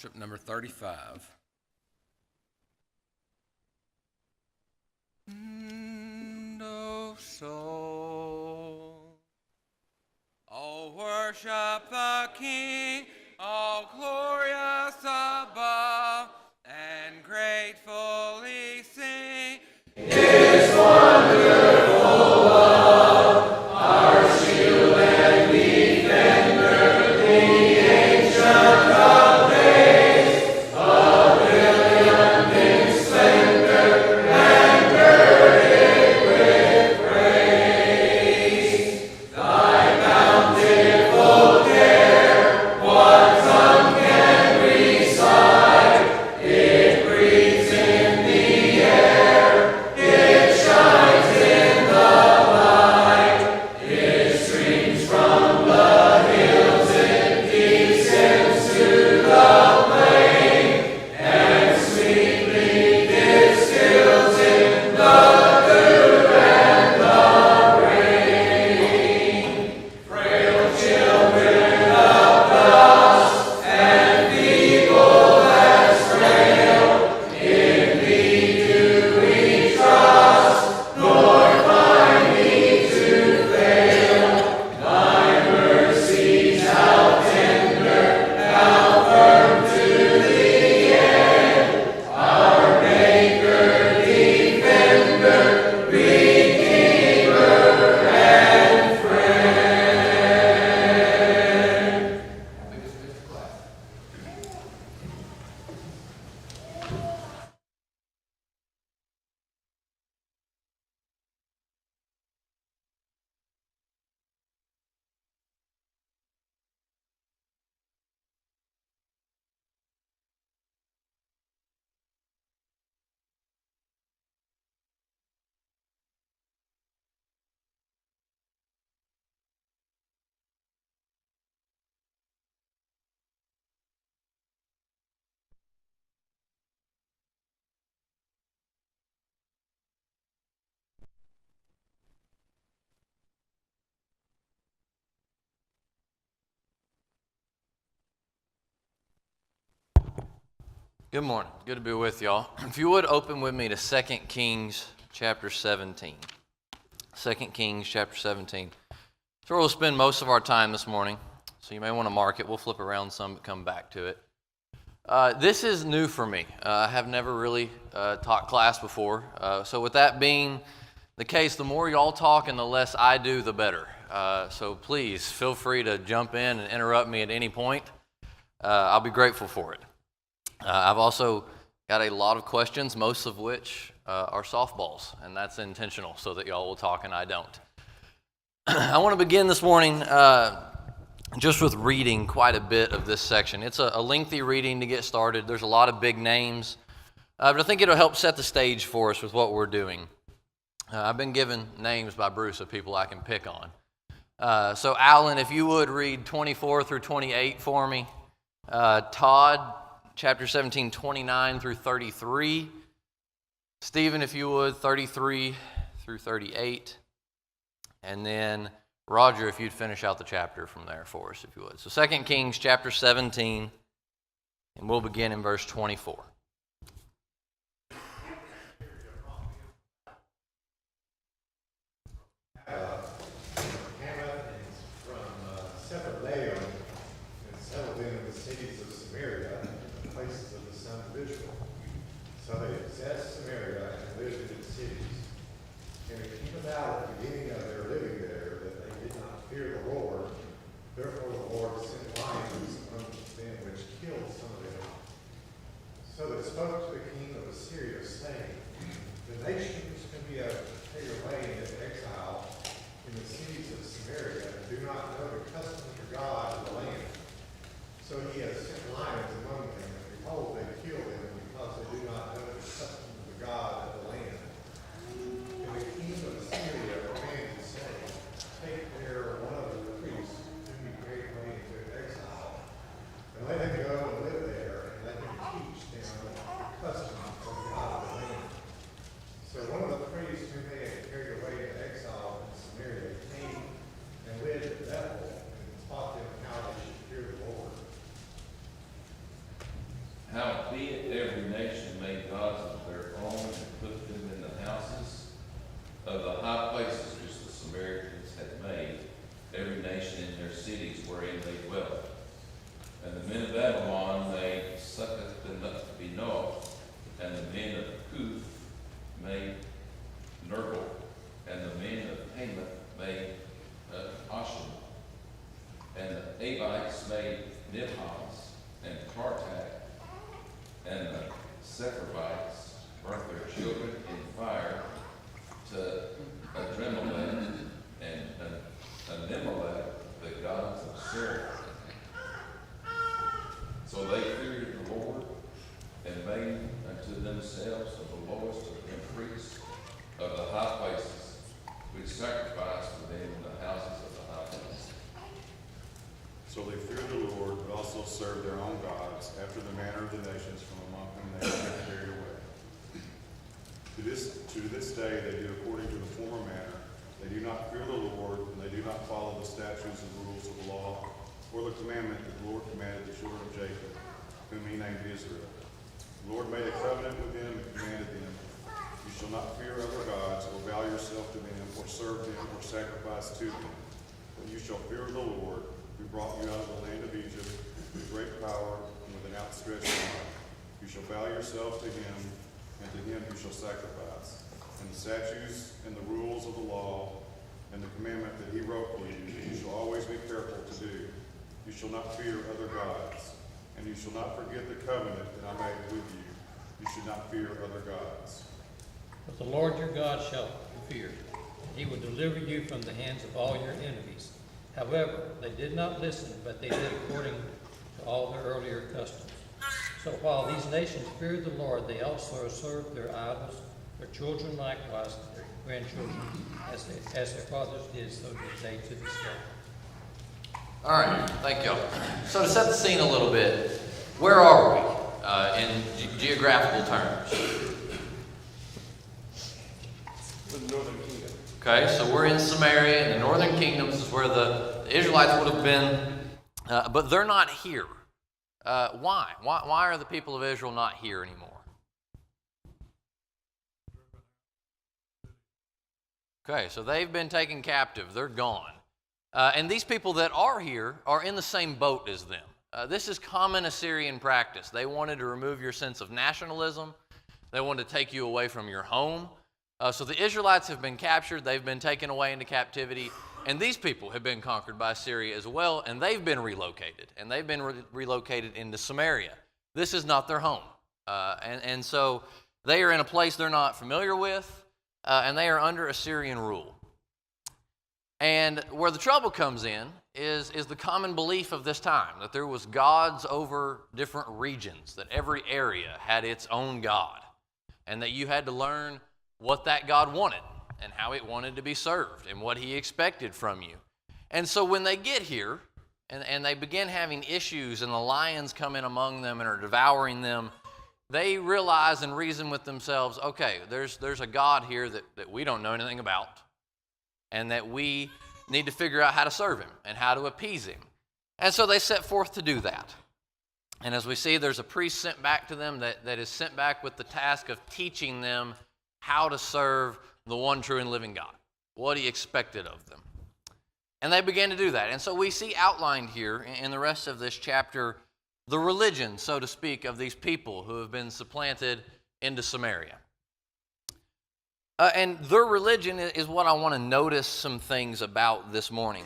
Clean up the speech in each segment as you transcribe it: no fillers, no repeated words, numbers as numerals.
Trip number 35. O soul, oh worship the King, all glorious above, and gratefully sing His wonderful love, our shield and defender, the ancient of days, pavilion in splendor, and girded with praise. Thy bountiful care, what tongue can recite? It breathes in the air, it shines in the light, it streams from the hills, it descends to the plain, and sweetly distills in the dew and the rain. Frail children of dust and feeble as frail, in thee do we trust, nor find thee to fail. Thy mercies how tender, how firm to the end, our Maker, Defender, Redeemer, and Friend. Good morning. Good to be with y'all. If you would open with me to 2 Kings chapter 17. 2 Kings chapter 17. That's where we'll spend most of our time this morning. So you may want to mark it. We'll flip around some but come back to it. This is new for me. I have never really taught class before. So with that being the case, the more y'all talk and the less I do, the better. So please feel free to jump in and interrupt me at any point. I'll be grateful for it. I've also got a lot of questions, most of which are softballs, and that's intentional so that y'all will talk and I don't. I want to begin this morning just with reading quite a bit of this section. It's a lengthy reading to get started. There's a lot of big names, but I think it'll help set the stage for us with what we're doing. I've been given names by Bruce of people I can pick on. So Alan, if you would read 24 through 28 for me. Todd, chapter 17, 29 through 33. Stephen, if you would, 33 through 38. And then Roger, if you'd finish out the chapter from there for us, if you would. So 2 Kings chapter 17, and we'll begin in verse 24. So they possessed Samaria and lived in its cities. And it came about at the beginning of their living there that they did not fear the Lord. Therefore the Lord sent lions among them which killed some of them. So they spoke to the king of Assyria, saying, the nations whom ye have taken away into exile in the cities of Samaria do not know the customs of God of the land. So he has sent lions among them, and behold, they kill them, because they do not know the customs of the God of the land. And the king of Assyria commanded, saying, take there one of the priests whom you carried away into exile, and let him go and live there, and let him teach them the customs of the God of the land. So one of the priests whom they had carried away into exile in Samaria came and lived at Bethel, and taught them how they should fear the Lord. Howbeit, every nation made gods of their own and put them in the houses of the high places which the Samaritans had made, every nation in their cities wherein they dwelt. And the men of Babylon made Succoth-Benoth, and the men of Cuth made Nergal, and the men of Hamath made Ashima, and the Abites made Nibhaz and Tartak, and the Sepharvites burnt their children in fire to Adremelech and Anemelech, the gods of Sarah. So they feared the Lord and made unto themselves of the lowest of them priests of the high places, which sacrificed for them in the houses of the high places. So they feared the Lord, but also served their own gods, after the manner of the nations from among whom they had been carried away. To this day they do according to the former manner. They do not fear the Lord, and they do not follow the statutes and rules of the law, or the commandment that the Lord commanded the children of Jacob, whom he named Israel. The Lord made a covenant with them and commanded them, you shall not fear other gods, or bow yourself to them, or serve them, or sacrifice to them. But you shall fear the Lord, who brought you out of the land of Egypt with great power and with an outstretched arm. You shall bow yourself to him, and to him you shall sacrifice. And the statutes and the rules of the law and the commandment that he wrote for you, you shall always be careful to do. You shall not fear other gods, and you shall not forget the covenant that I made with you. You should not fear other gods. But the Lord your God shall be feared, and he will deliver you from the hands of all your enemies. However, they did not listen, but they did according to all their earlier customs. So while these nations feared the Lord, they also served their idols, their children likewise, their grandchildren, as their fathers did, so did they to this day. All right, thank y'all. So to set the scene a little bit, where are we in geographical terms? The northern kingdom. Okay, so we're in Samaria, and the northern kingdom is where the Israelites would have been, but they're not here. Why? Why are the people of Israel not here anymore? Okay, so they've been taken captive. They're gone. And these people that are here are in the same boat as them. This is common Assyrian practice. They wanted to remove your sense of nationalism. They wanted to take you away from your home. So the Israelites have been captured. They've been taken away into captivity. And these people have been conquered by Assyria as well, and they've been relocated. And they've been relocated into Samaria. This is not their home. And so they are in a place they're not familiar with, and they are under Assyrian rule. And where the trouble comes in is the common belief of this time, that there was gods over different regions, that every area had its own god, and that you had to learn what that god wanted and how it wanted to be served and what he expected from you. And so when they get here and they begin having issues and the lions come in among them and are devouring them, they realize and reason with themselves, okay, there's a God here that we don't know anything about, and that we need to figure out how to serve him and how to appease him. And so they set forth to do that. And as we see, there's a priest sent back to them that is sent back with the task of teaching them how to serve the one true and living God, what he expected of them. And they began to do that. And so we see outlined here in the rest of this chapter the religion, so to speak, of these people who have been supplanted into Samaria. And their religion is what I want to notice some things about this morning.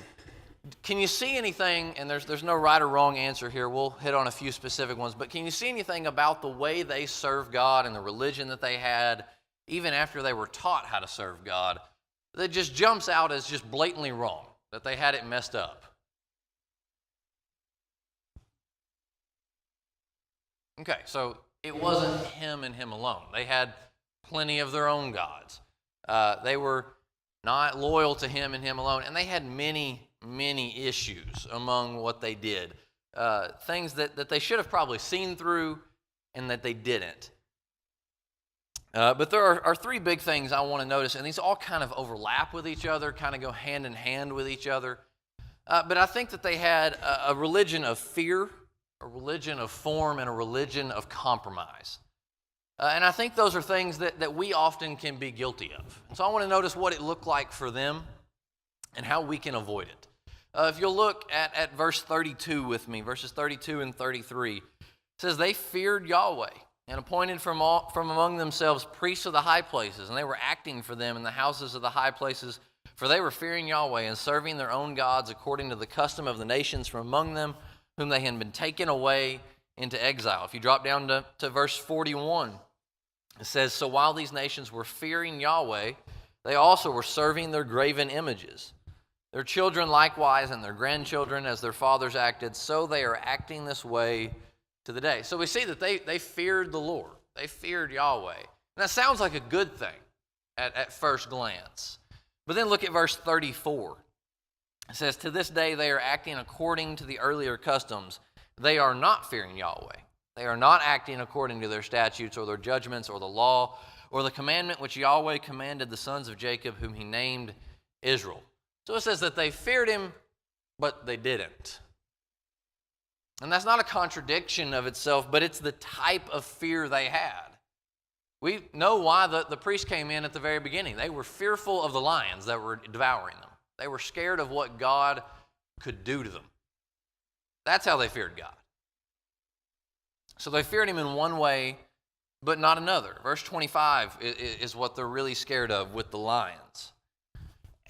Can you see anything, and there's no right or wrong answer here, we'll hit on a few specific ones, but can you see anything about the way they served God and the religion that they had, even after they were taught how to serve God, that just jumps out as just blatantly wrong, that they had it messed up? Okay, so it wasn't him and him alone. They had plenty of their own gods. They were not loyal to him and him alone, and they had many issues among what they did. Things that they should have probably seen through and that they didn't. But there are three big things I want to notice, and these all kind of overlap with each other, kind of go hand in hand with each other. But I think that they had a religion of fear a religion of form, and a religion of compromise. And I think those are things that we often can be guilty of. And so I want to notice what it looked like for them and how we can avoid it. If you'll look at verse 32 with me, verses 32 and 33, it says, they feared Yahweh and appointed from among themselves priests of the high places, and they were acting for them in the houses of the high places, for they were fearing Yahweh and serving their own gods according to the custom of the nations from among them, whom they had been taken away into exile. If you drop down to verse 41, it says, so while these nations were fearing Yahweh, they also were serving their graven images. Their children likewise and their grandchildren, as their fathers acted, so they are acting this way to the day. So we see that they feared the Lord. They feared Yahweh. And that sounds like a good thing at first glance. But then look at verse 34. It says, to this day they are acting according to the earlier customs. They are not fearing Yahweh. They are not acting according to their statutes or their judgments or the law or the commandment which Yahweh commanded the sons of Jacob, whom he named Israel. So it says that they feared him, but they didn't. And that's not a contradiction of itself, but it's the type of fear they had. We know why the priest came in at the very beginning. They were fearful of the lions that were devouring them. They were scared of what God could do to them. That's how they feared God. So they feared him in one way, but not another. Verse 25 is what they're really scared of with the lions.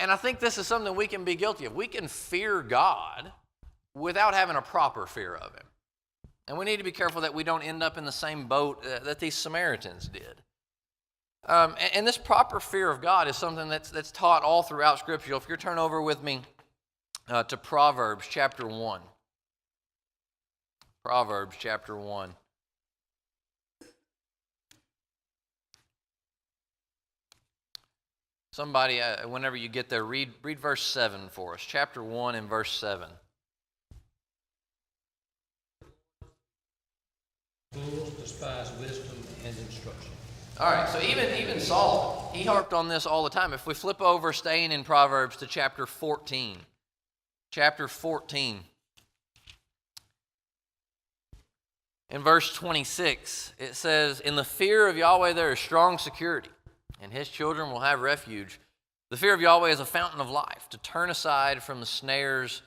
And I think this is something we can be guilty of. We can fear God without having a proper fear of him. And we need to be careful that we don't end up in the same boat that these Samaritans did. And this proper fear of God is something that's taught all throughout Scripture. If you'll turn over with me to Proverbs chapter 1. Proverbs chapter 1. Somebody, whenever you get there, read verse 7 for us. Chapter 1 and verse 7. Fools despise wisdom and instruction. All right, so even Solomon, he harped on this all the time. If we flip over, staying in Proverbs, to chapter 14. Chapter 14. In verse 26, it says, in the fear of Yahweh there is strong security, and his children will have refuge. The fear of Yahweh is a fountain of life, to turn aside from the snares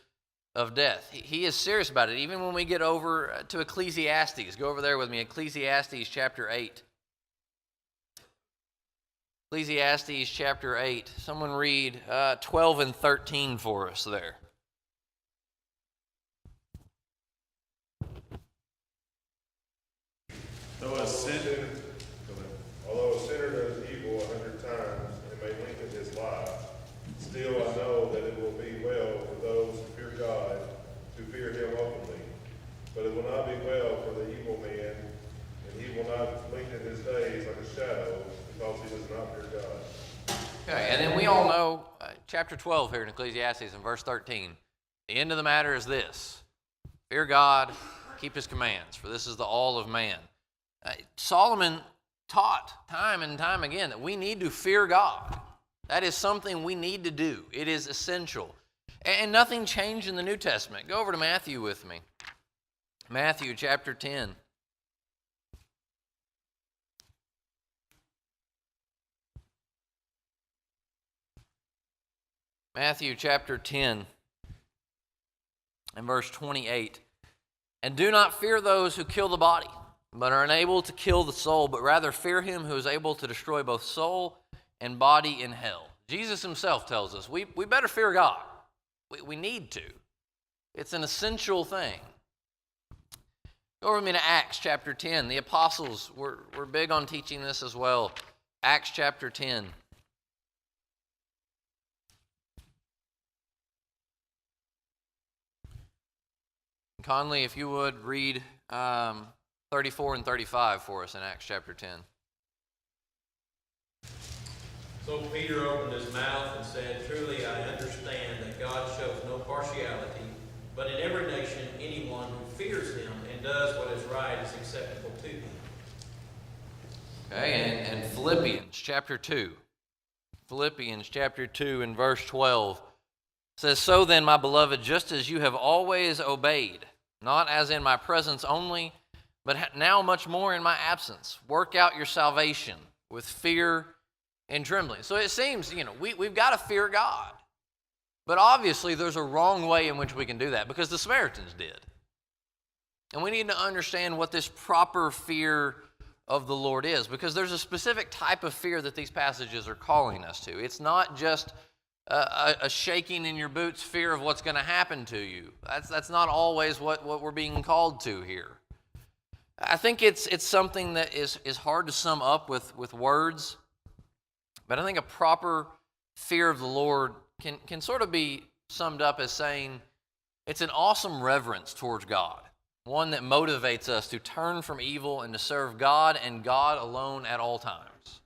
of death. He is serious about it. Even when we get over to Ecclesiastes, go over there with me, Ecclesiastes chapter 8. Ecclesiastes chapter 8. Someone read 12 and 13 for us there. Although a sinner does evil 100 times and may lengthen his life, still I know that it will be well for those who fear God, to fear him openly. But it will not be well for the evil man, and he will not lengthen his days like a shadow, because he does not fear God. Okay, and then we all know chapter 12 here in Ecclesiastes in verse 13. The end of the matter is this: fear God, keep his commands, for this is the all of man. Solomon taught time and time again that we need to fear God. That is something we need to do. It is essential. And nothing changed in the New Testament. Go over to Matthew with me. Matthew chapter 10. Matthew chapter 10 and verse 28. And do not fear those who kill the body, but are unable to kill the soul, but rather fear him who is able to destroy both soul and body in hell. Jesus himself tells us we better fear God. We need to. It's an essential thing. Go over with me to Acts chapter 10. The apostles were big on teaching this as well. Acts chapter 10. Conley, if you would, read 34 and 35 for us in Acts chapter 10. So Peter opened his mouth and said, truly I understand that God shows no partiality, but in every nation anyone who fears him and does what is right is acceptable to him. Okay, and Philippians chapter 2. Philippians chapter 2 and verse 12 says, so then, my beloved, just as you have always obeyed, not as in my presence only, but now much more in my absence. Work out your salvation with fear and trembling. So it seems, we've got to fear God. But obviously there's a wrong way in which we can do that, because the Samaritans did. And we need to understand what this proper fear of the Lord is, because there's a specific type of fear that these passages are calling us to. It's not just a shaking in your boots fear of what's going to happen to you. That's not always what we're being called to here. I think it's something that is hard to sum up with words, but I think a proper fear of the Lord can sort of be summed up as saying it's an awesome reverence towards God, one that motivates us to turn from evil and to serve God and God alone at all times.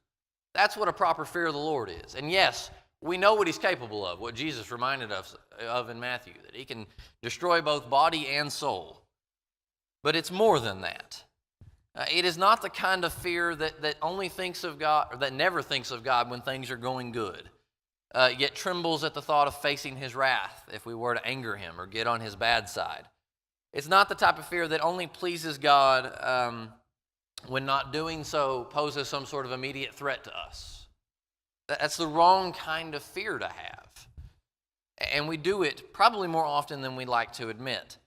That's what a proper fear of the Lord is. And yes, we know what he's capable of, what Jesus reminded us of in Matthew, that he can destroy both body and soul. But it's more than that. It is not the kind of fear that only thinks of God, or that never thinks of God when things are going good, yet trembles at the thought of facing his wrath if we were to anger him or get on his bad side. It's not the type of fear that only pleases God when not doing so poses some sort of immediate threat to us. That's the wrong kind of fear to have. And we do it probably more often than we like to admit.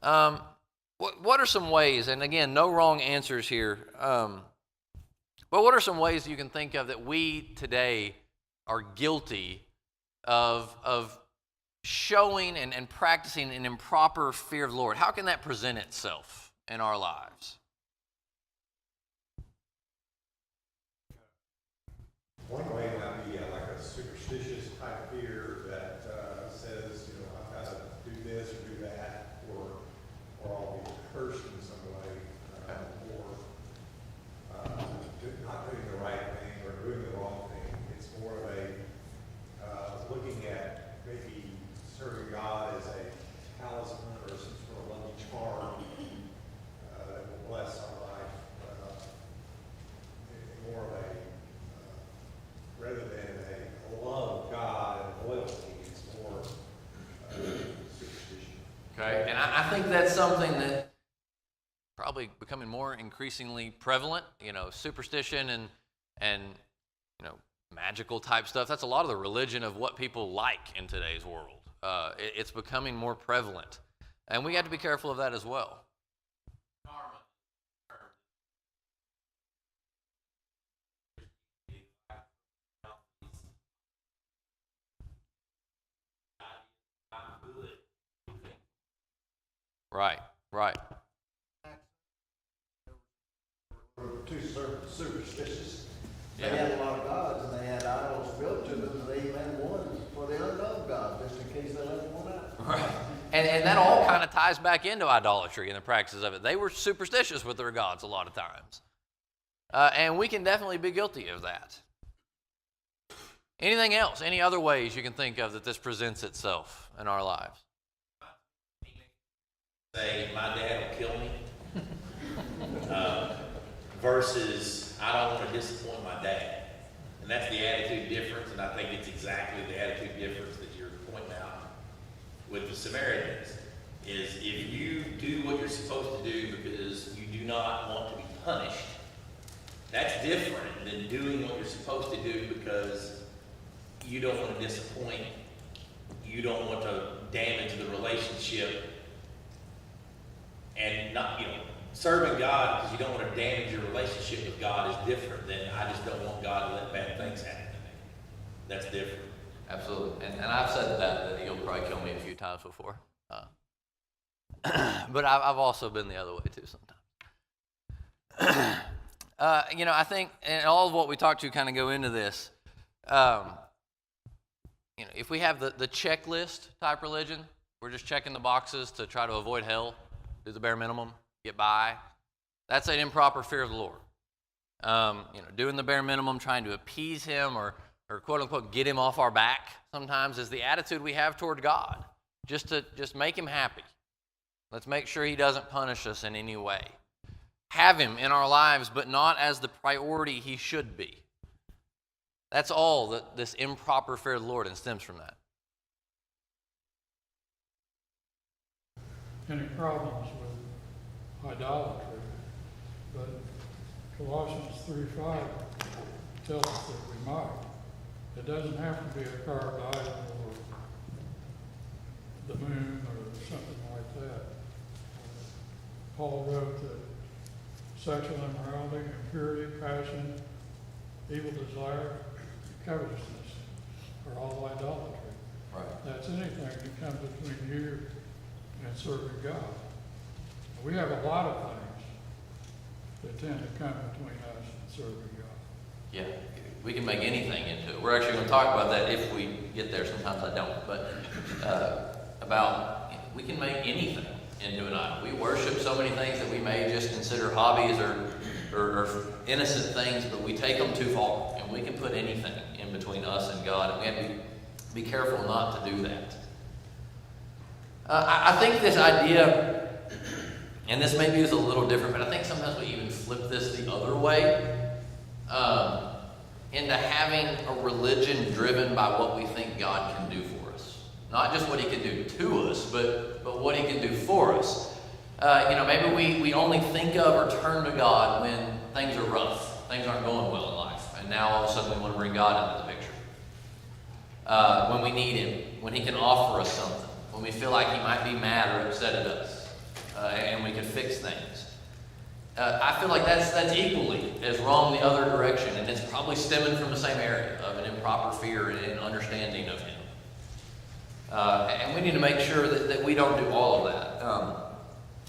What are some ways, and again, no wrong answers here, but what are some ways you can think of that we today are guilty of showing and practicing an improper fear of the Lord? How can that present itself in our lives? One way might be like a superstitious type fear that says, I've got to do this or do that, or I'll be cursed in some way, or not doing the right thing or doing the wrong thing. It's more of a looking at maybe serving God as a talisman or some sort of lucky charm that will bless our life. More of a rather than a love of God and loyalty, it's more superstition. Okay, and I think that's something that probably becoming more increasingly prevalent. Superstition and magical type stuff. That's a lot of the religion of what people like in today's world. It's becoming more prevalent, and we got to be careful of that as well. Right. Were too superstitious. They Yeah. had a lot of gods and they had idols built to them, and they even had one for the unknown God, just in case they left one out. Right. And that all kind of ties back into idolatry and the practices of it. They were superstitious with their gods a lot of times. And we can definitely be guilty of that. Anything else? Any other ways you can think of that this presents itself in our lives? Say, my dad will kill me, versus I don't want to disappoint my dad. And that's the attitude difference, and I think it's exactly the attitude difference that you're pointing out with the Samaritans, is if you do what you're supposed to do because you do not want to be punished, that's different than doing what you're supposed to do because you don't want to disappoint, you don't want to damage the relationship. And not, serving God because you don't want to damage your relationship with God is different than I just don't want God to let bad things happen to me. That's different. Absolutely. And I've said that he'll probably kill me a few times before. But I've also been the other way too sometimes. I think, and all of what we talked to kind of go into this. If we have the checklist type religion, we're just checking the boxes to try to avoid hell, do the bare minimum, get by. That's an improper fear of the Lord. Doing the bare minimum, trying to appease him or quote unquote get him off our back sometimes is the attitude we have toward God. Just make him happy. Let's make sure he doesn't punish us in any way. Have him in our lives, but not as the priority he should be. That's all that this improper fear of the Lord, and stems from that. any problems with idolatry. But Colossians 3:5 tells us that we might. It doesn't have to be a carved idol or the moon or something like that. Paul wrote that sexual immorality, impurity, passion, evil desire, covetousness are all idolatry. Right. That's anything that comes between you and serving God. We have a lot of things that tend to come between us and serving God. Yeah, we can make anything into it. We're actually going to talk about that if we get there. Sometimes I don't, but about we can make anything into an idol. We worship so many things that we may just consider hobbies or innocent things, but we take them too far, and we can put anything in between us and God, and we have to be careful not to do that. I think this idea, and this maybe is a little different, but I think sometimes we even flip this the other way, into having a religion driven by what we think God can do for us. Not just what he can do to us, but what he can do for us. Maybe we only think of or turn to God when things are rough, things aren't going well in life, and now all of a sudden we want to bring God into the picture. When we need him, when he can offer us something, when we feel like he might be mad or upset at us, and we can fix things. I feel like that's equally as wrong the other direction, and it's probably stemming from the same area of an improper fear and understanding of him. And we need to make sure that we don't do all of that.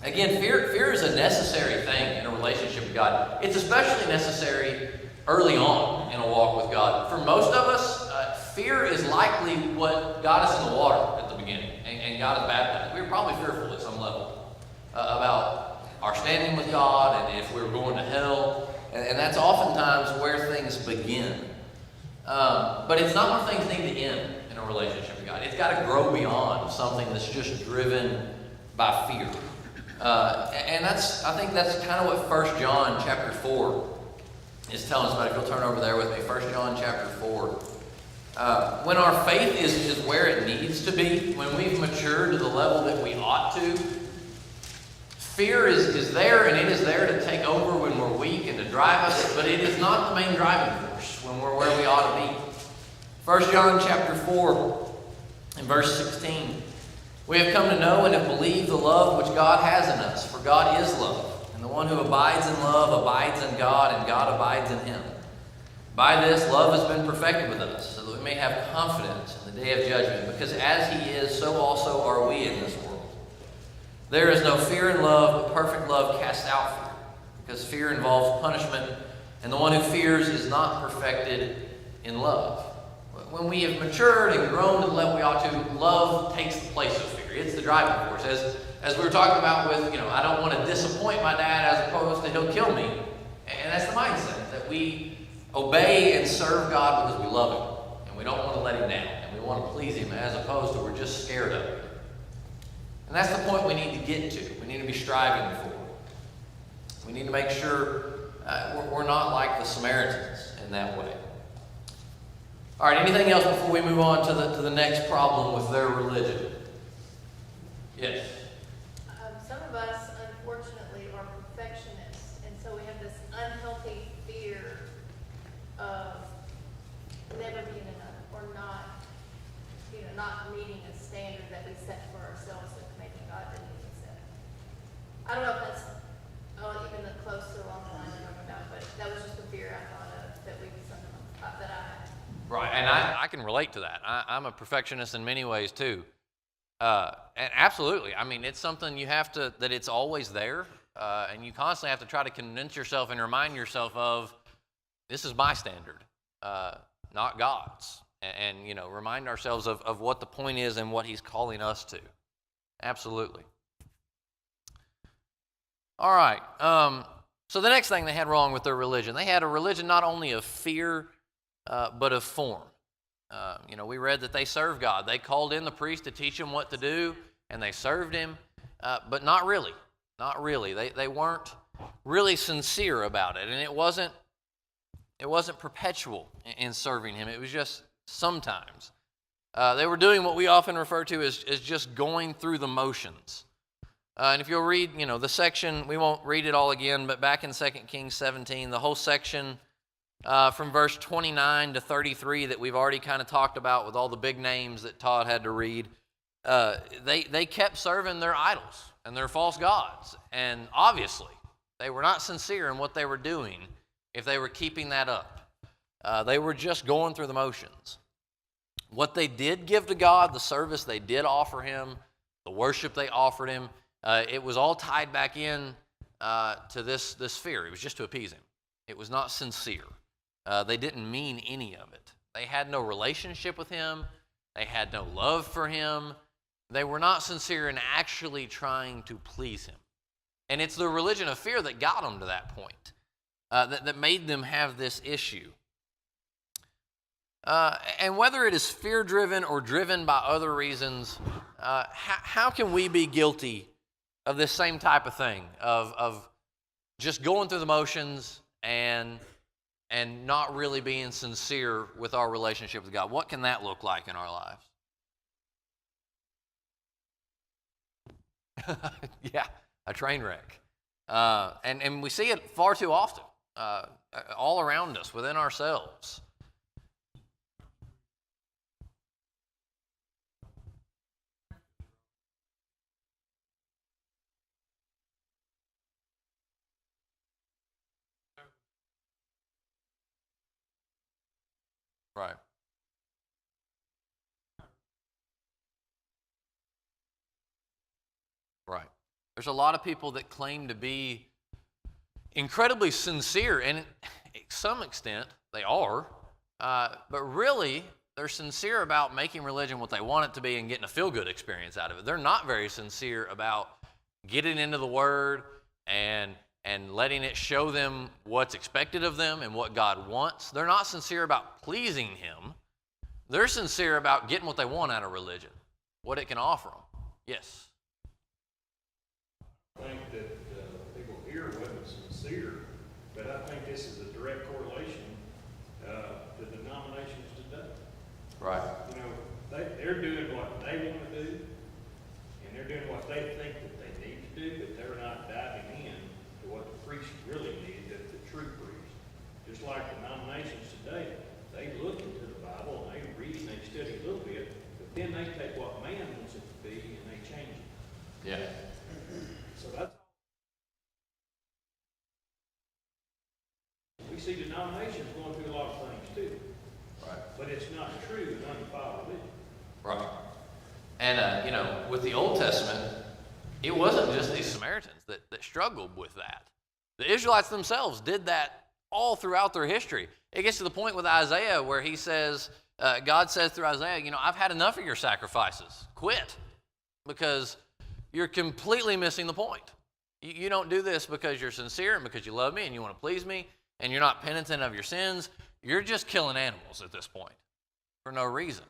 Again, fear is a necessary thing in a relationship with God. It's especially necessary early on in a walk with God. For most of us, fear is likely what got us in the water at the beginning and got us baptized. We were probably fearful at some level about our standing with God and if we were going to hell. And that's oftentimes where things begin. But it's not where things need to end in a relationship with God. It's got to grow beyond something that's just driven by fear. And I think that's kind of what 1 John chapter 4 is telling us about. If you'll turn over there with me, 1 John chapter 4. When our faith is where it needs to be, when we've matured to the level that we ought to, fear is there, and it is there to take over when we're weak and to drive us, but it is not the main driving force when we're where we ought to be. 1 John chapter 4 and verse 16. We have come to know and have believed the love which God has in us, for God is love, and the one who abides in love abides in God, and God abides in him. By this, love has been perfected with us, so that we may have confidence in the day of judgment, because as he is, so also are we in this world. There is no fear in love, but perfect love casts out fear, because fear involves punishment, and the one who fears is not perfected in love. When we have matured and grown to the level we ought to, love takes the place of fear. It's the driving force. As we were talking about with, I don't want to disappoint my dad as opposed to he'll kill me. And that's the mindset, that we obey and serve God because we love him, and we don't want to let him down, and we want to please him as opposed to we're just scared of him. And that's the point we need to get to. We need to be striving for. We need to make sure we're not like the Samaritans in that way. All right, anything else before we move on to the next problem with their religion? Yes? Some of us, unfortunately, are perfectionists, and so we have this unhealthy fear of never being enough or not meeting a standard that we set for ourselves that maybe God didn't even set. I don't know if that's even close to along the line I'm talking about, but that was just a fear I thought of that that I had. Right, and I can relate to that. I'm a perfectionist in many ways too. And absolutely, it's something you have to, that it's always there, and you constantly have to try to convince yourself and remind yourself of, this is my standard, not God's. And remind ourselves of what the point is and what he's calling us to. Absolutely. All right, so the next thing they had wrong with their religion, they had a religion not only of fear, but of form. We read that they served God. They called in the priest to teach them what to do, and they served him, but not really. Not really. They weren't really sincere about it, and it wasn't perpetual in serving him. It was just sometimes. They were doing what we often refer to as just going through the motions. And if you'll read, the section, we won't read it all again, but back in 2 Kings 17, the whole section from verse 29 to 33 that we've already kind of talked about with all the big names that Todd had to read, they kept serving their idols and their false gods. And obviously, they were not sincere in what they were doing if they were keeping that up. They were just going through the motions. What they did give to God, the service they did offer him, the worship they offered him, it was all tied back in to this fear. It was just to appease him. It was not sincere. They didn't mean any of it. They had no relationship with him. They had no love for him. They were not sincere in actually trying to please him. And it's the religion of fear that got them to that point, that made them have this issue. And whether it is fear-driven or driven by other reasons, how can we be guilty of this same type of thing, of just going through the motions and not really being sincere with our relationship with God? What can that look like in our lives? Yeah, a train wreck. And we see it far too often, all around us, within ourselves. Right. Right. There's a lot of people that claim to be incredibly sincere, and to some extent they are, but really they're sincere about making religion what they want it to be and getting a feel-good experience out of it. They're not very sincere about getting into the Word and letting it show them what's expected of them and what God wants. They're not sincere about pleasing him. They're sincere about getting what they want out of religion, what it can offer them. Yes? I think that people here wasn't sincere, but I think this is a direct correlation to the denominations today. Right. They're doing what they want to do, and they're doing what they think that they need to do, but they're not diving in to what the priest really needed, the true priest. Just like the denominations today, they look into the Bible and they read and they study a little bit, but then they take what man wants it to be and they change it. Yeah. So that's, we see denominations going through a lot of things too. Right. But it's not true and undefiled religion. Right. And, with the Old Testament, it wasn't just these Samaritans that struggled with that. The Israelites themselves did that all throughout their history. It gets to the point with Isaiah where he says, God says through Isaiah, I've had enough of your sacrifices. Quit. Because you're completely missing the point. You don't do this because you're sincere and because you love me and you want to please me and you're not penitent of your sins. You're just killing animals at this point for no reason.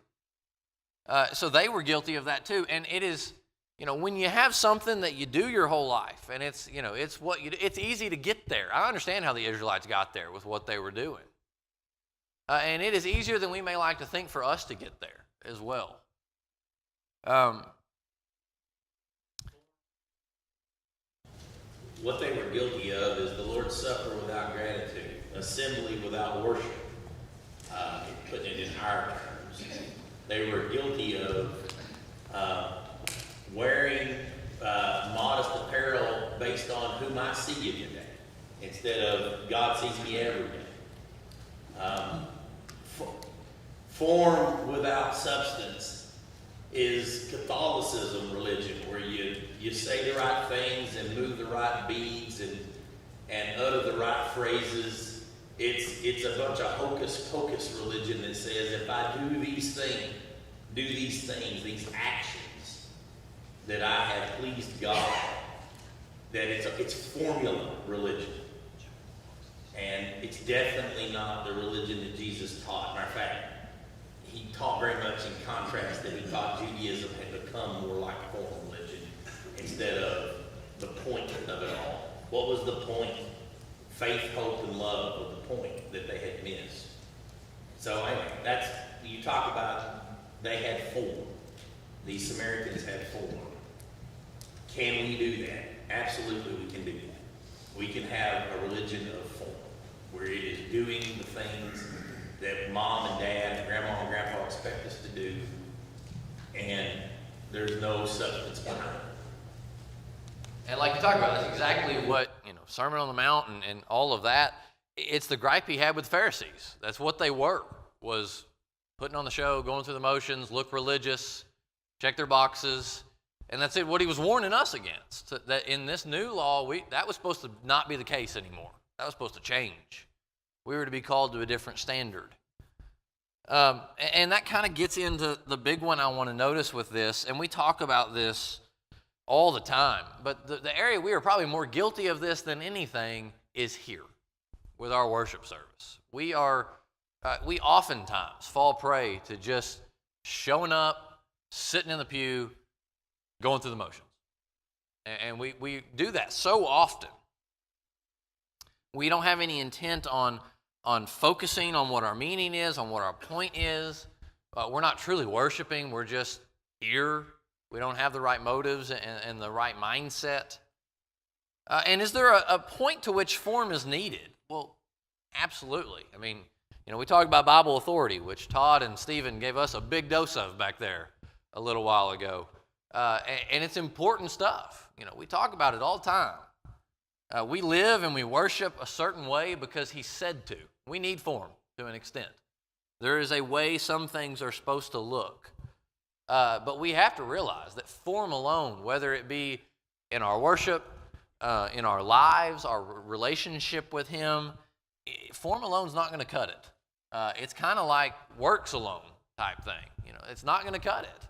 So they were guilty of that too. And it is, when you have something that you do your whole life and it's, it's what you do, it's easy to get there. I understand how the Israelites got there with what they were doing. And it is easier than we may like to think for us to get there as well. What they were guilty of is the Lord's Supper without gratitude, assembly without worship, putting it in our terms. They were guilty of wearing modest apparel based on whom I see you today, instead of God sees me every day. Form without substance is Catholicism religion, where you say the right things and move the right beads and utter the right phrases. It's a bunch of hocus pocus religion that says if I do these things, these actions, that I have pleased God. That it's formula religion. And it's definitely not the religion that Jesus taught. Matter of fact, he taught very much in contrast that he thought Judaism had become more like a form religion instead of the point of it all. What was the point? Faith, hope, and love were the point that they had missed. So anyway, you talk about they had form. These Samaritans had form. Can we do that? Absolutely, we can do that. We can have a religion of form, where it is doing the things that mom and dad, and grandma and grandpa expect us to do, and there's no substance behind it. And like you talked about, that's exactly what, Sermon on the Mount and all of that, it's the gripe he had with Pharisees. That's what they were, was putting on the show, going through the motions, look religious, check their boxes. And that's it, what he was warning us against, that in this new law, that was supposed to not be the case anymore. That was supposed to change. We were to be called to a different standard. And that kind of gets into the big one I want to notice with this, and we talk about this all the time, but the area we are probably more guilty of this than anything is here with our worship service. We oftentimes fall prey to just showing up, sitting in the pew, going through the motions. And we do that so often. We don't have any intent on focusing on what our meaning is, on what our point is. We're not truly worshiping. We're just here. We don't have the right motives and the right mindset. And is there a point to which form is needed? Well, absolutely. I mean, we talked about Bible authority, which Todd and Stephen gave us a big dose of back there a little while ago. And it's important stuff. We talk about it all the time. We live and we worship a certain way because he said to. We need form to an extent. There is a way some things are supposed to look. But we have to realize that form alone, whether it be in our worship, in our lives, our relationship with him, form alone is not going to cut it. It's kind of like works alone type thing. It's not going to cut it.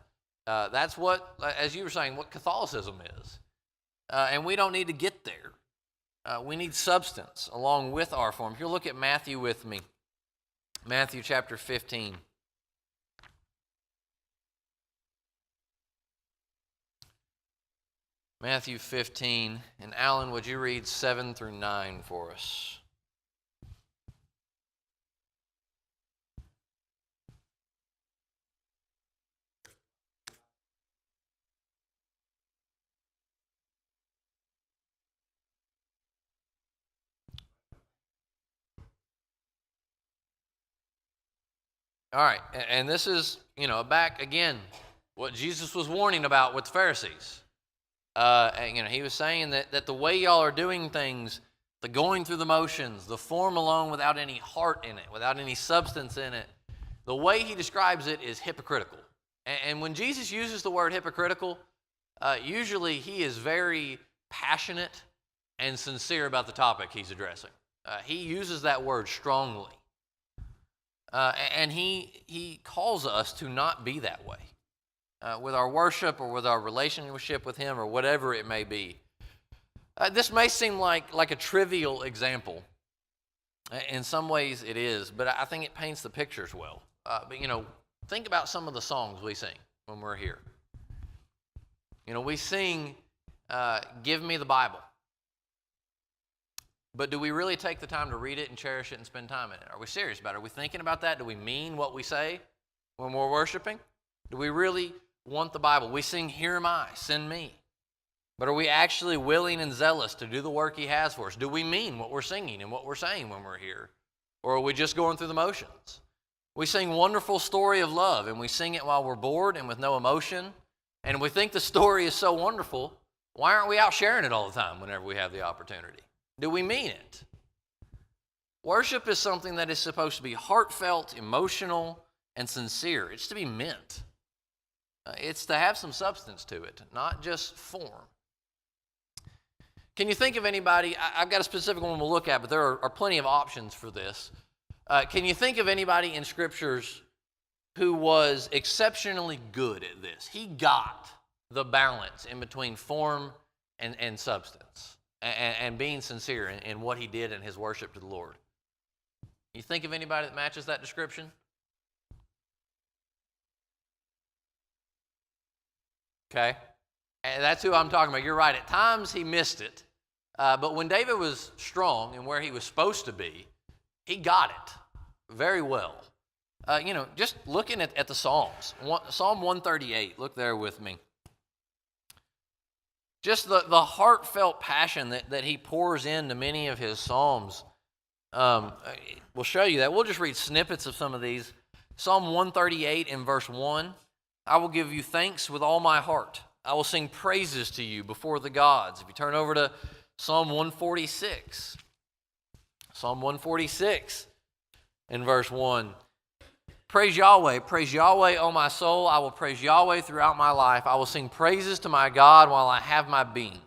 That's what, as you were saying, what Catholicism is. And we don't need to get there. We need substance along with our form. If you look at Matthew with me, Matthew chapter 15. Matthew 15. And Alan, would you read 7 through 9 for us? All right, and this is, back again, what Jesus was warning about with the Pharisees. He was saying that the way y'all are doing things, the going through the motions, the form alone without any heart in it, without any substance in it, the way he describes it is hypocritical. And when Jesus uses the word hypocritical, usually he is very passionate and sincere about the topic he's addressing. He uses that word strongly. And he calls us to not be that way with our worship or with our relationship with him or whatever it may be. This may seem like a trivial example. In some ways it is, but I think it paints the pictures well. But think about some of the songs we sing when we're here. We sing, Give Me the Bible. But do we really take the time to read it and cherish it and spend time in it? Are we serious about it? Are we thinking about that? Do we mean what we say when we're worshiping? Do we really want the Bible? We sing, Here am I, send me. But are we actually willing and zealous to do the work he has for us? Do we mean what we're singing and what we're saying when we're here? Or are we just going through the motions? We sing Wonderful Story of Love, and we sing it while we're bored and with no emotion. And we think the story is so wonderful. Why aren't we out sharing it all the time whenever we have the opportunity? Do we mean it? Worship is something that is supposed to be heartfelt, emotional, and sincere. It's to be meant. It's to have some substance to it, not just form. Can you think of anybody? I've got a specific one we'll look at, but there are plenty of options for this. Can you think of anybody in Scriptures who was exceptionally good at this? He got the balance in between form and substance. And being sincere in what he did in his worship to the Lord. You think of anybody that matches that description? Okay. And that's who I'm talking about. You're right. At times he missed it. But when David was strong and where he was supposed to be, he got it very well. Just looking at the Psalms. Psalm 138. Look there with me. just the heartfelt passion that he pours into many of his psalms. We'll show you that. We'll just read snippets of some of these. Psalm 138 in verse 1, I will give you thanks with all my heart. I will sing praises to you before the gods. If you turn over to Psalm 146, Psalm 146 in verse 1, praise Yahweh, O my soul. I will praise Yahweh throughout my life. I will sing praises to my God while I have my being.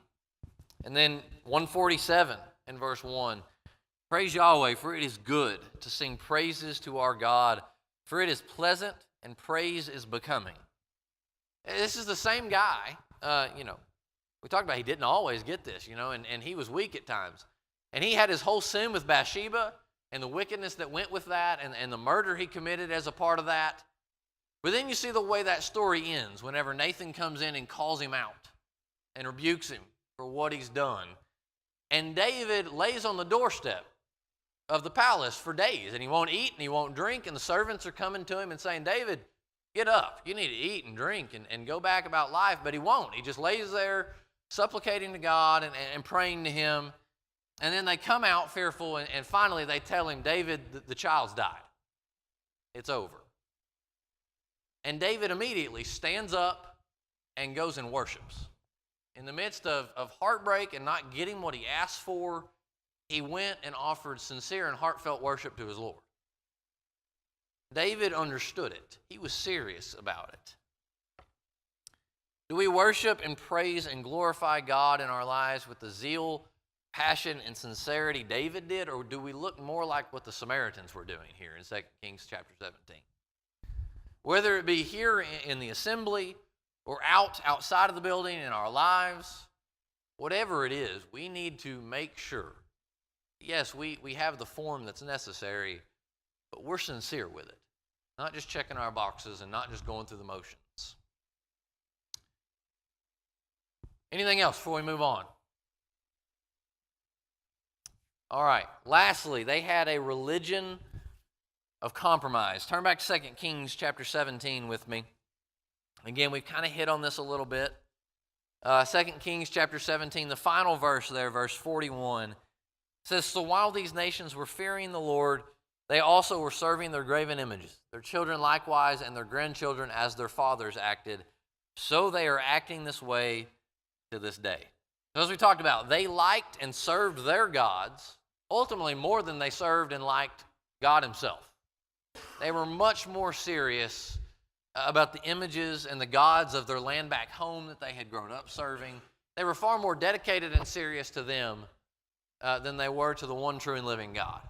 And then 147 in verse 1, praise Yahweh, for it is good to sing praises to our God, for it is pleasant and praise is becoming. This is the same guy, we talked about he didn't always get this, and he was weak at times. And he had his whole sin with Bathsheba and the wickedness that went with that and the murder he committed as a part of that. But then you see the way that story ends whenever Nathan comes in and calls him out and rebukes him for what he's done. And David lays on the doorstep of the palace for days, and he won't eat and he won't drink, and the servants are coming to him and saying, David, get up. You need to eat and drink and go back about life. But he won't. He just lays there supplicating to God and praying to him. And then they come out fearful, and finally they tell him, David, the child's died. It's over. And David immediately stands up and goes and worships. In the midst of heartbreak and not getting what he asked for, he went and offered sincere and heartfelt worship to his Lord. David understood it. He was serious about it. Do we worship and praise and glorify God in our lives with the zeal, passion, and sincerity David did, or do we look more like what the Samaritans were doing here in 2 Kings chapter 17? Whether it be here in the assembly or outside of the building in our lives, whatever it is, we need to make sure, yes, we have the form that's necessary, but we're sincere with it. Not just checking our boxes and not just going through the motions. Anything else before we move on? All right. Lastly, they had a religion of compromise. Turn back to 2 Kings chapter 17 with me. Again, we've kind of hit on this a little bit. 2 Kings chapter 17, the final verse there, verse 41, says, so while these nations were fearing the Lord, they also were serving their graven images, their children likewise, and their grandchildren as their fathers acted. So they are acting this way to this day. So as we talked about, they liked and served their gods, ultimately more than they served and liked God himself. They were much more serious about the images and the gods of their land back home that they had grown up serving. They were far more dedicated and serious to them than they were to the one true and living God.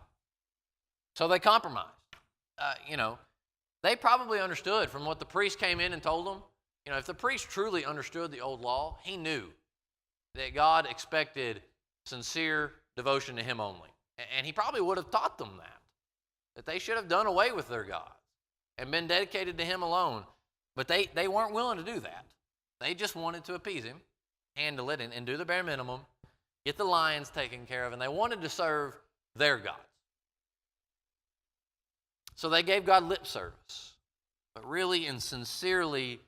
So they compromised. They probably understood from what the priest came in and told them. If the priest truly understood the old law, he knew that God expected sincere devotion to him only. And he probably would have taught them that they should have done away with their gods and been dedicated to him alone. But they weren't willing to do that. They just wanted to appease him, handle it, and do the bare minimum, get the lions taken care of, and they wanted to serve their gods. So they gave God lip service, but really and sincerely,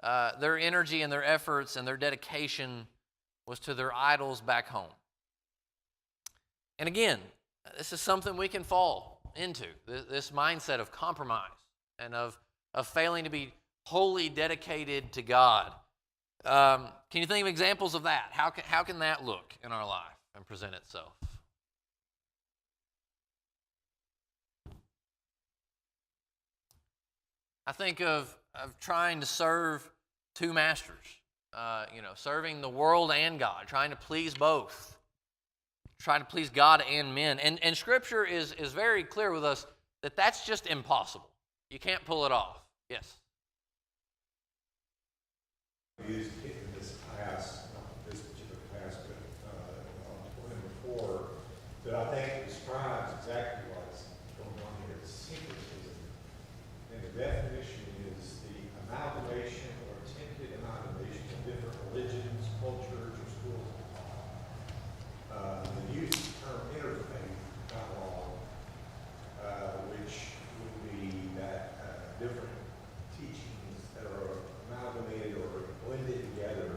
their energy and their efforts and their dedication was to their idols back home. And again, this is something we can fall into, this mindset of compromise and of failing to be wholly dedicated to God. Can you think of examples of that? How can that look in our life and present itself? I think of trying to serve two masters, serving the world and God, trying to please both, trying to please God and men. And Scripture is very clear with us that that's just impossible. You can't pull it off. Yes? Used in this class, not this particular class, but one before, that I think describes exactly what's going on here. It's syncretism. And the definition is the amalgamation or attempted amalgamation of different religions, cultures, or schools. The use of the term interfaith dialogue, which would be that different teachings that are amalgamated or blended together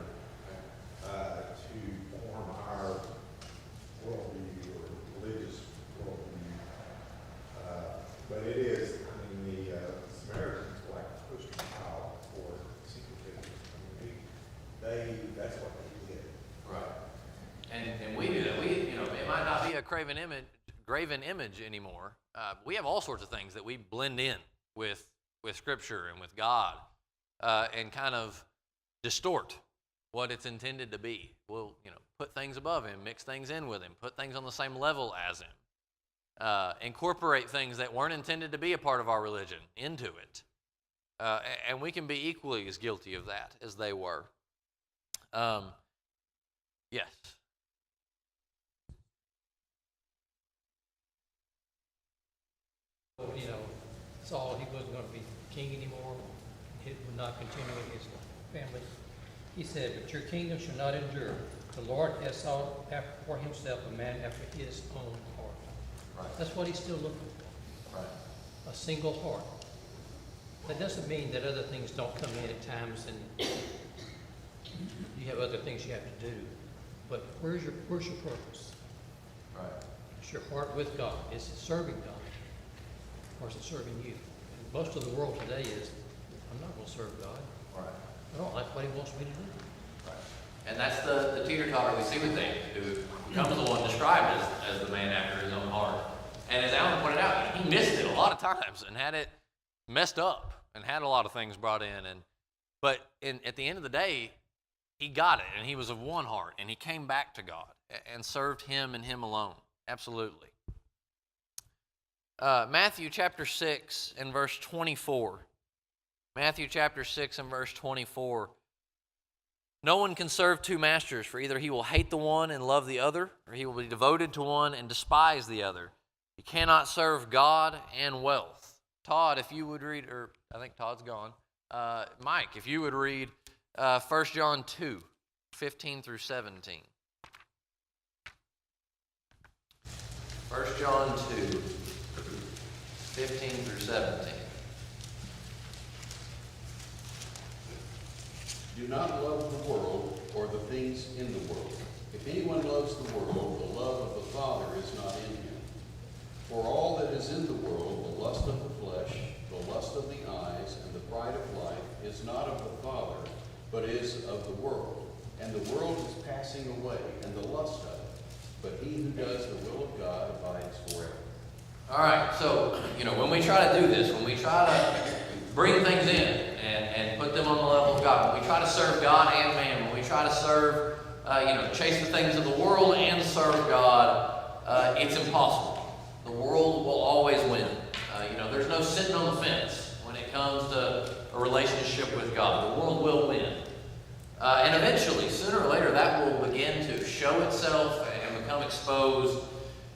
graven image anymore. We have all sorts of things that we blend in with Scripture and with God, and kind of distort what it's intended to be. We'll, put things above Him, mix things in with Him, put things on the same level as Him, incorporate things that weren't intended to be a part of our religion into it. And we can be equally as guilty of that as they were. Yes. Saul, he wasn't going to be king anymore. He would not continue in his family. He said, but your kingdom shall not endure. The Lord has sought after for himself a man after his own heart. Right. That's what he's still looking for. Right. A single heart. That doesn't mean that other things don't come in at times and you have other things you have to do. But where's your purpose? Right. Is your heart with God? Is it serving God? Or is it serving you? And most of the world today is, I'm not going to serve God. Right. I don't like what He wants me to do. Right. And that's the teeter-totter we see with David, who becomes the one described as the man after his own heart. And as Alan pointed out, he missed it a lot of times and had it messed up and had a lot of things brought in. But at the end of the day, he got it, and he was of one heart, and he came back to God and served Him and Him alone. Absolutely. Matthew chapter 6 and verse 24. Matthew chapter 6 and verse 24. No one can serve two masters, for either he will hate the one and love the other, or he will be devoted to one and despise the other. You cannot serve God and wealth. Todd, if you would read, or I think Todd's gone. Mike, if you would read 1 John 2, 15 through 17. 1 John 2, 15 through 17. Do not love the world or the things in the world. If anyone loves the world, the love of the Father is not in him. For all that is in the world, the lust of the flesh, the lust of the eyes, and the pride of life, is not of the Father, but is of the world. And the world is passing away, and the lust of it. But he who does the will of God abides forever. All right, so, when we try to do this, when we try to bring things in and put them on the level of God, when we try to serve God and man, when we try to serve, chase the things of the world and serve God, it's impossible. The world will always win. There's no sitting on the fence when it comes to a relationship with God. The world will win. And eventually, sooner or later, that will begin to show itself and become exposed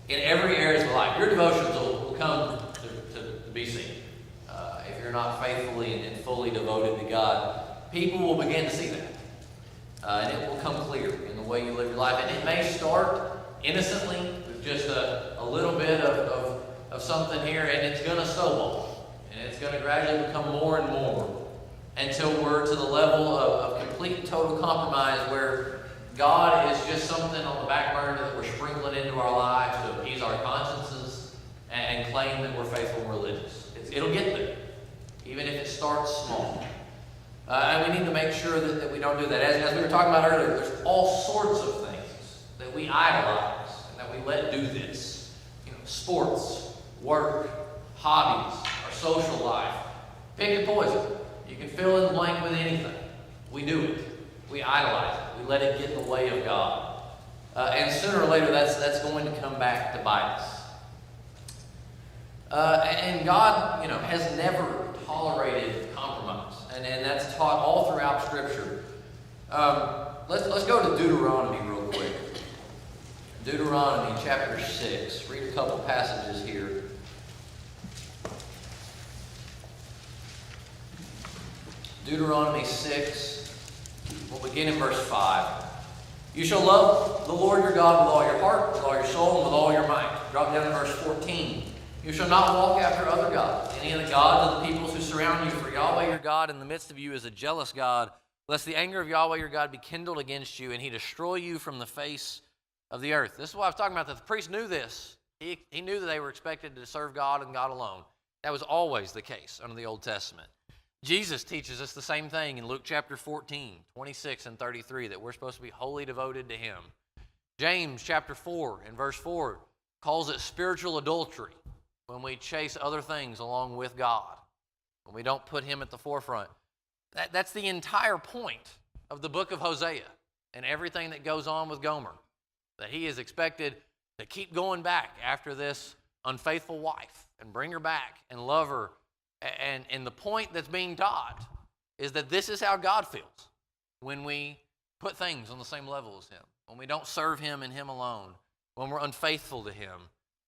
in every area of life. Your devotions will come to be seen. If you're not faithfully and fully devoted to God, people will begin to see that. And it will come clear in the way you live your life. And it may start innocently with just a little bit of something here, and it's going to snowball. And it's going to gradually become more and more until we're to the level of complete and total compromise where God is just something on the back burner that we're sprinkling into our lives to appease our consciences and claim that we're faithful and religious. It'll get there, even if it starts small. And we need to make sure that we don't do that. As we were talking about earlier, there's all sorts of things that we idolize and that we let do this. Sports, work, hobbies, our social life. Pick a poison. You can fill in the blank with anything. We do it. We idolize it. We let it get in the way of God. And sooner or later, that's going to come back to bite us. And God, has never tolerated compromise. And that's taught all throughout Scripture. Let's go to Deuteronomy real quick. Deuteronomy chapter 6. Read a couple passages here. Deuteronomy 6. We'll begin in verse 5. You shall love the Lord your God with all your heart, with all your soul, and with all your might. Drop down to verse 14. You shall not walk after other gods, any of the gods of the peoples who surround you, for Yahweh your God in the midst of you is a jealous God, lest the anger of Yahweh your God be kindled against you, and he destroy you from the face of the earth. This is what I was talking about, that the priest knew this. He knew that they were expected to serve God and God alone. That was always the case under the Old Testament. Jesus teaches us the same thing in Luke chapter 14, 26 and 33, that we're supposed to be wholly devoted to him. James chapter 4 and verse 4 calls it spiritual adultery when we chase other things along with God, when we don't put him at the forefront. That's the entire point of the book of Hosea and everything that goes on with Gomer, that he is expected to keep going back after this unfaithful wife and bring her back and love her. And the point that's being taught is that this is how God feels when we put things on the same level as him, when we don't serve him and him alone, when we're unfaithful to him,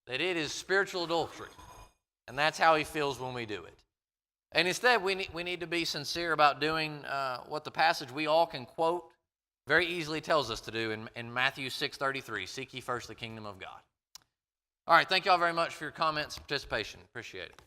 that it is spiritual adultery. And that's how he feels when we do it. And instead, we need to be sincere about doing what the passage we all can quote very easily tells us to do in Matthew 6:33, seek ye first the kingdom of God. All right, thank you all very much for your comments and participation. Appreciate it.